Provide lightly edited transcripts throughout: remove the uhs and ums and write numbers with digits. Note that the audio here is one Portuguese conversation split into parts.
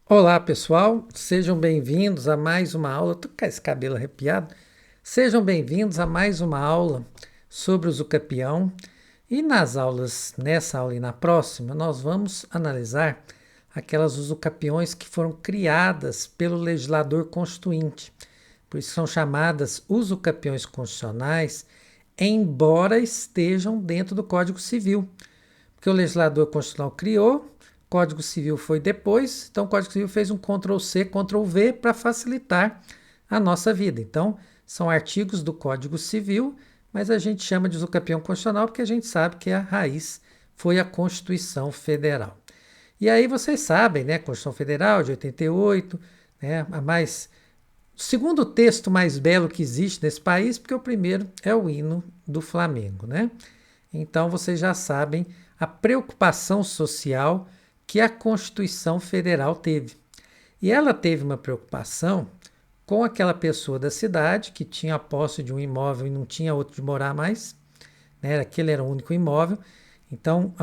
Olá, pessoal, sejam bem-vindos a mais uma aula. Tô com esse cabelo arrepiado. Sejam bem-vindos a mais uma aula sobre o usucapião. E nessa aula e na próxima, nós vamos analisar aquelas usucapiões que foram criadas pelo legislador constituinte. Por isso são chamadas usucapiões constitucionais, embora estejam dentro do Código Civil. Porque o legislador constitucional criou, o Código Civil foi depois, então o Código Civil fez um Ctrl+C, Ctrl+V para facilitar a nossa vida. Então, são artigos do Código Civil, mas a gente chama de usucapião constitucional porque a gente sabe que a raiz foi a Constituição Federal. E aí vocês sabem, né, Constituição Federal de 88, né, o segundo texto mais belo que existe nesse país, porque o primeiro é o hino do Flamengo, né? Então vocês já sabem a preocupação social que a Constituição Federal teve. E ela teve uma preocupação com aquela pessoa da cidade que tinha a posse de um imóvel e não tinha outro de morar mais, né? Aquele era o único imóvel. Então,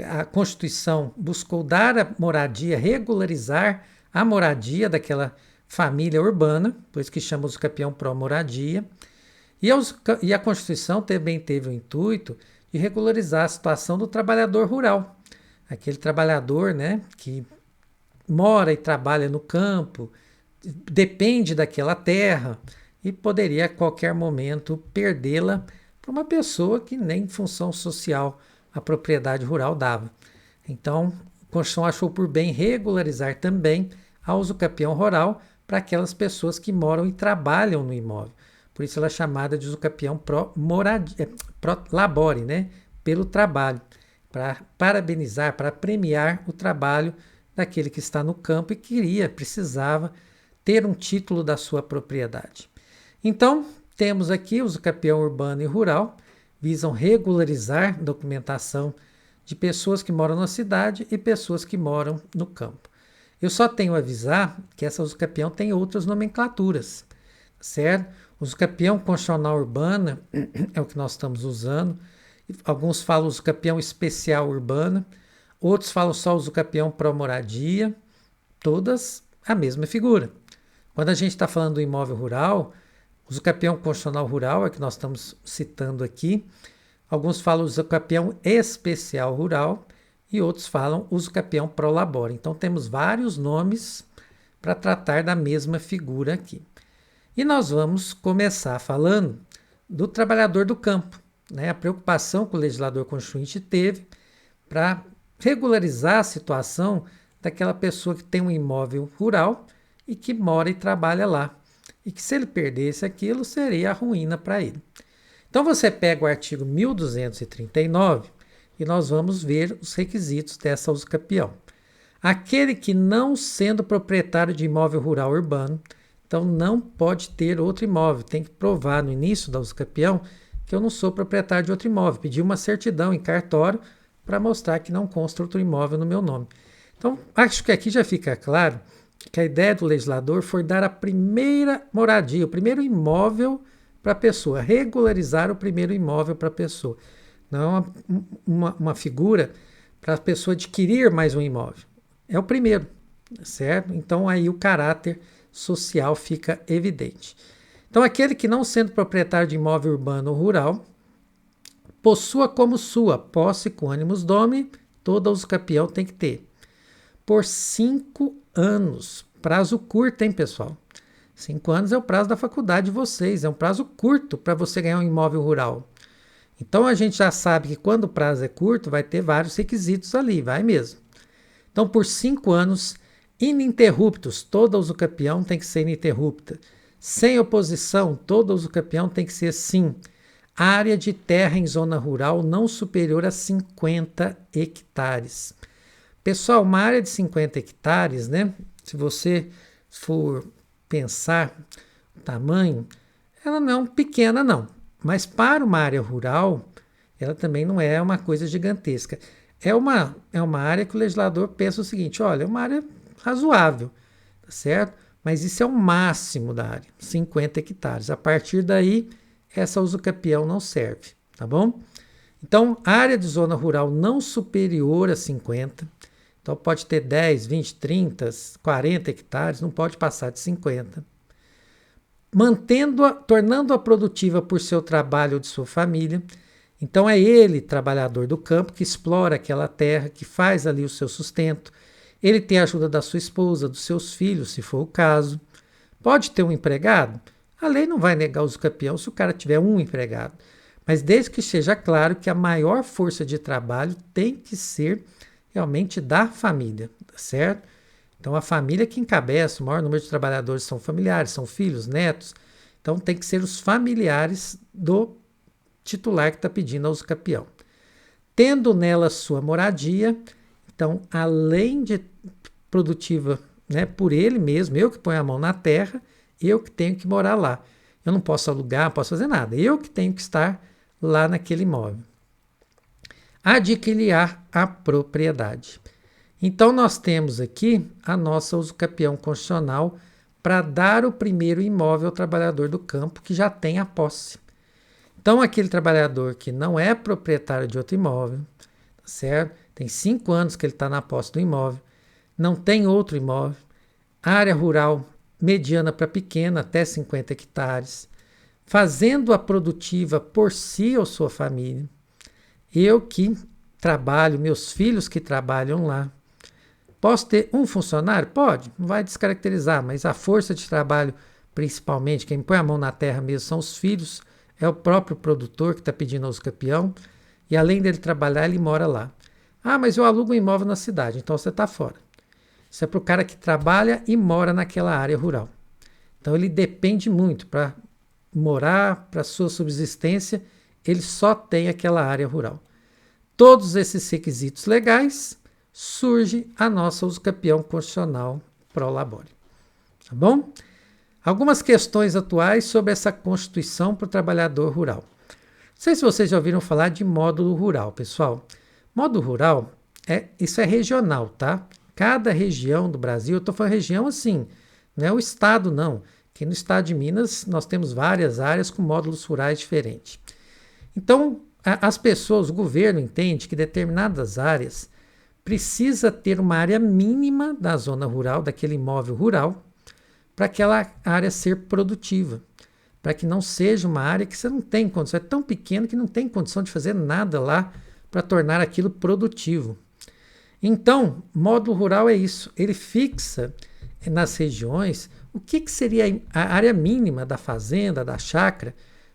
a Constituição buscou dar a moradia, regularizar a moradia daquela família urbana, por isso que chama usucapião pró-moradia. E a Constituição também teve o intuito de regularizar a situação do trabalhador rural, aquele trabalhador, né, que mora e trabalha no campo, depende daquela terra e poderia a qualquer momento perdê-la para uma pessoa que nem função social a propriedade rural dava. Então, a Constituição achou por bem regularizar também a usucapião rural para aquelas pessoas que moram e trabalham no imóvel. Por isso ela é chamada de usucapião pro labore, né? Pelo trabalho, para parabenizar, para premiar o trabalho daquele que está no campo e precisava ter um título da sua propriedade. Então, temos aqui o usucapião urbano e rural, visam regularizar documentação de pessoas que moram na cidade e pessoas que moram no campo. Eu só tenho a avisar que essa usucapião tem outras nomenclaturas, certo? Usucapião constitucional urbana é o que nós estamos usando. Alguns falam usucapião especial urbana, outros falam só usucapião pró-moradia, todas a mesma figura. Quando a gente está falando do imóvel rural, usucapião constitucional rural é o que nós estamos citando aqui. Alguns falam usucapião especial rural e outros falam usucapião pró-labore. Então temos vários nomes para tratar da mesma figura aqui. E nós vamos começar falando do trabalhador do campo, né? A preocupação que o legislador constituinte teve para regularizar a situação daquela pessoa que tem um imóvel rural e que mora e trabalha lá. E que se ele perdesse aquilo, seria a ruína para ele. Então você pega o artigo 1239 e nós vamos ver os requisitos dessa usucapião. Aquele que não sendo proprietário de imóvel rural urbano, então não pode ter outro imóvel. Tem que provar no início da usucapião que eu não sou proprietário de outro imóvel. Pedir uma certidão em cartório para mostrar que não consta outro imóvel no meu nome. Então, acho que aqui já fica claro que a ideia do legislador foi dar a primeira moradia, o primeiro imóvel para a pessoa, regularizar o primeiro imóvel para a pessoa. Não é uma figura para a pessoa adquirir mais um imóvel. É o primeiro, certo? Então aí o caráter social fica evidente. Então aquele que não sendo proprietário de imóvel urbano ou rural, possua como sua posse com ânimos domini, toda usucapião tem que ter. Por 5 anos. Prazo curto, hein, pessoal? 5 anos é o prazo da faculdade de vocês. É um prazo curto para você ganhar um imóvel rural. Então a gente já sabe que quando o prazo é curto, vai ter vários requisitos ali, vai mesmo. Então, por 5 anos, ininterruptos, toda usucapião tem que ser ininterrupta. Sem oposição, toda usucapião tem que ser sim. Área de terra em zona rural não superior a 50 hectares. Pessoal, uma área de 50 hectares, né? Se você for pensar o tamanho, ela não é pequena, não. Mas para uma área rural, ela também não é uma coisa gigantesca. É uma área que o legislador pensa o seguinte: olha, é uma área razoável, tá certo? Mas isso é o máximo da área, 50 hectares. A partir daí, essa usucapião não serve, tá bom? Então, área de zona rural não superior a 50, Então pode ter 10, 20, 30, 40 hectares, não pode passar de 50. Tornando-a produtiva por seu trabalho ou de sua família. Então é ele, trabalhador do campo, que explora aquela terra, que faz ali o seu sustento. Ele tem a ajuda da sua esposa, dos seus filhos, se for o caso. Pode ter um empregado? A lei não vai negar o usucapião se o cara tiver um empregado. Mas desde que seja claro que a maior força de trabalho tem que ser realmente da família, certo? Então a família que encabeça, o maior número de trabalhadores são familiares, são filhos, netos. Então tem que ser os familiares do titular que está pedindo a usucapião. Tendo nela sua moradia, então além de produtiva, né, por ele mesmo, eu que ponho a mão na terra, eu que tenho que morar lá. Eu não posso alugar, não posso fazer nada. Eu que tenho que estar lá naquele imóvel. Adquirir a propriedade. Então nós temos aqui a nossa usucapião constitucional para dar o primeiro imóvel ao trabalhador do campo que já tem a posse. Então aquele trabalhador que não é proprietário de outro imóvel, certo? Tem 5 anos que ele está na posse do imóvel, não tem outro imóvel, área rural mediana para pequena, até 50 hectares, fazendo-a produtiva por si ou sua família. Eu que trabalho, meus filhos que trabalham lá. Posso ter um funcionário? Pode, não vai descaracterizar, mas a força de trabalho, principalmente, quem põe a mão na terra mesmo são os filhos, é o próprio produtor que está pedindo ao usucapião, e além dele trabalhar, ele mora lá. Ah, mas eu alugo um imóvel na cidade, então você está fora. Isso é para o cara que trabalha e mora naquela área rural. Então ele depende muito para morar, para sua subsistência, ele só tem aquela área rural. Todos esses requisitos legais, surge a nossa usucapião constitucional pro labore. Tá bom? Algumas questões atuais sobre essa Constituição para o trabalhador rural. Não sei se vocês já ouviram falar de módulo rural, pessoal. Módulo rural, isso é regional, tá? Cada região do Brasil, eu estou falando região assim, não é o estado não. Aqui no estado de Minas nós temos várias áreas com módulos rurais diferentes. Então, as pessoas, o governo entende que determinadas áreas precisa ter uma área mínima da zona rural, daquele imóvel rural, para aquela área ser produtiva. Para que não seja uma área que você não tem condição, é tão pequena que não tem condição de fazer nada lá para tornar aquilo produtivo. Então, módulo rural é isso, ele fixa nas regiões o que seria a área mínima da fazenda, da chácara,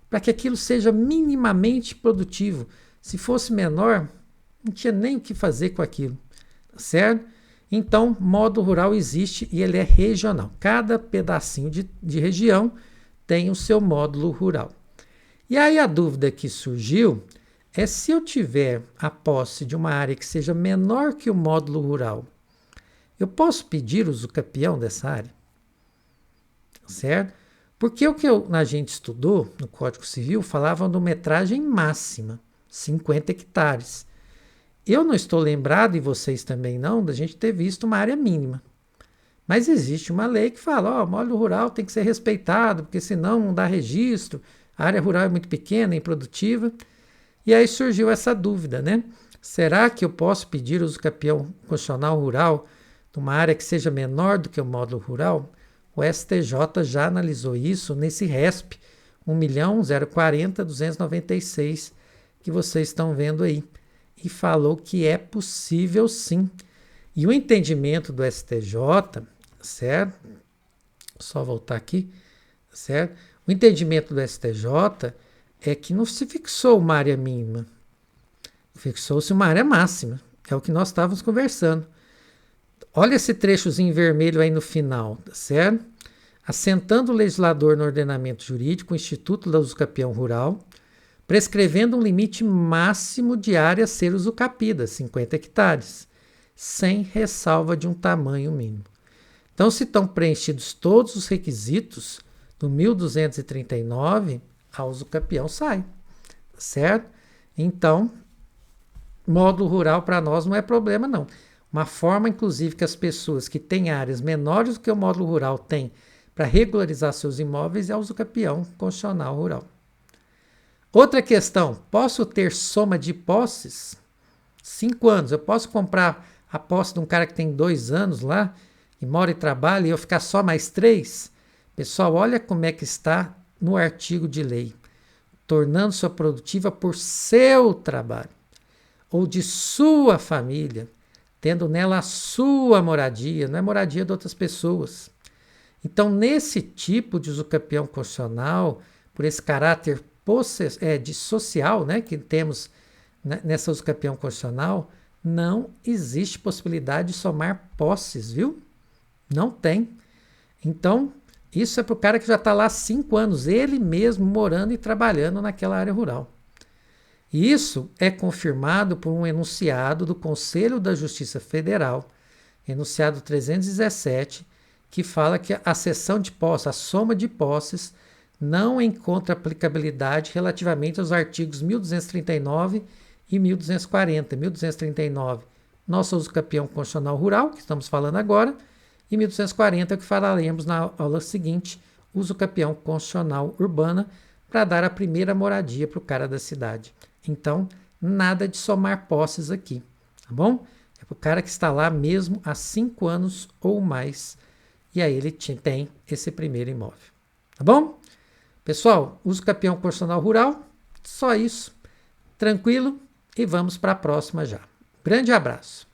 para que aquilo seja minimamente produtivo. Se fosse menor, não tinha nem o que fazer com aquilo, certo? Então, módulo rural existe e ele é regional. Cada pedacinho de região tem o seu módulo rural. E aí a dúvida que surgiu é se eu tiver a posse de uma área que seja menor que o módulo rural, eu posso pedir o usucapião dessa área? Certo? Porque o que a gente estudou no Código Civil falava de uma metragem máxima, 50 hectares. Eu não estou lembrado, e vocês também não, da gente ter visto uma área mínima. Mas existe uma lei que fala, o módulo rural tem que ser respeitado, porque senão não dá registro, a área rural é muito pequena, improdutiva. E aí surgiu essa dúvida, né? Será que eu posso pedir o usucapião constitucional rural numa área que seja menor do que o módulo rural? O STJ já analisou isso nesse RESP 1.040.296 que vocês estão vendo aí e falou que é possível sim. E o entendimento do STJ, certo? Só voltar aqui, certo? O entendimento do STJ é que não se fixou uma área mínima, fixou-se uma área máxima, é o que nós estávamos conversando. Olha esse trechozinho vermelho aí no final, certo? Assentando o legislador no ordenamento jurídico o Instituto da Usucapião Rural, prescrevendo um limite máximo de área a ser usucapida, 50 hectares, sem ressalva de um tamanho mínimo. Então, se estão preenchidos todos os requisitos do 1239, a usucapião sai, certo? Então, módulo rural para nós não é problema não. Uma forma, inclusive, que as pessoas que têm áreas menores do que o módulo rural têm para regularizar seus imóveis é o usucapião constitucional rural. Outra questão, posso ter soma de posses? 5 anos, eu posso comprar a posse de um cara que tem 2 anos lá, e mora e trabalha, e eu ficar só mais 3? Pessoal, olha como é que está no artigo de lei. Tornando-se produtiva por seu trabalho, ou de sua família, tendo nela a sua moradia, não é moradia de outras pessoas. Então, nesse tipo de usucapião constitucional, por esse caráter de social, né, que temos nessa usucapião constitucional, não existe possibilidade de somar posses, viu? Não tem. Então, isso é para o cara que já está lá há 5 anos, ele mesmo morando e trabalhando naquela área rural. E isso é confirmado por um enunciado do Conselho da Justiça Federal, enunciado 317, que fala que a cessão de posse, a soma de posses, não encontra aplicabilidade relativamente aos artigos 1239 e 1240. 1239, nosso usucapião constitucional rural, que estamos falando agora, e 1240 é o que falaremos na aula seguinte, usucapião constitucional urbana, para dar a primeira moradia para o cara da cidade. Então, nada de somar posses aqui, tá bom? É para o cara que está lá mesmo há 5 anos ou mais, e aí ele tem esse primeiro imóvel, tá bom? Pessoal, usucapião constitucional rural, só isso, tranquilo, e vamos para a próxima já. Grande abraço!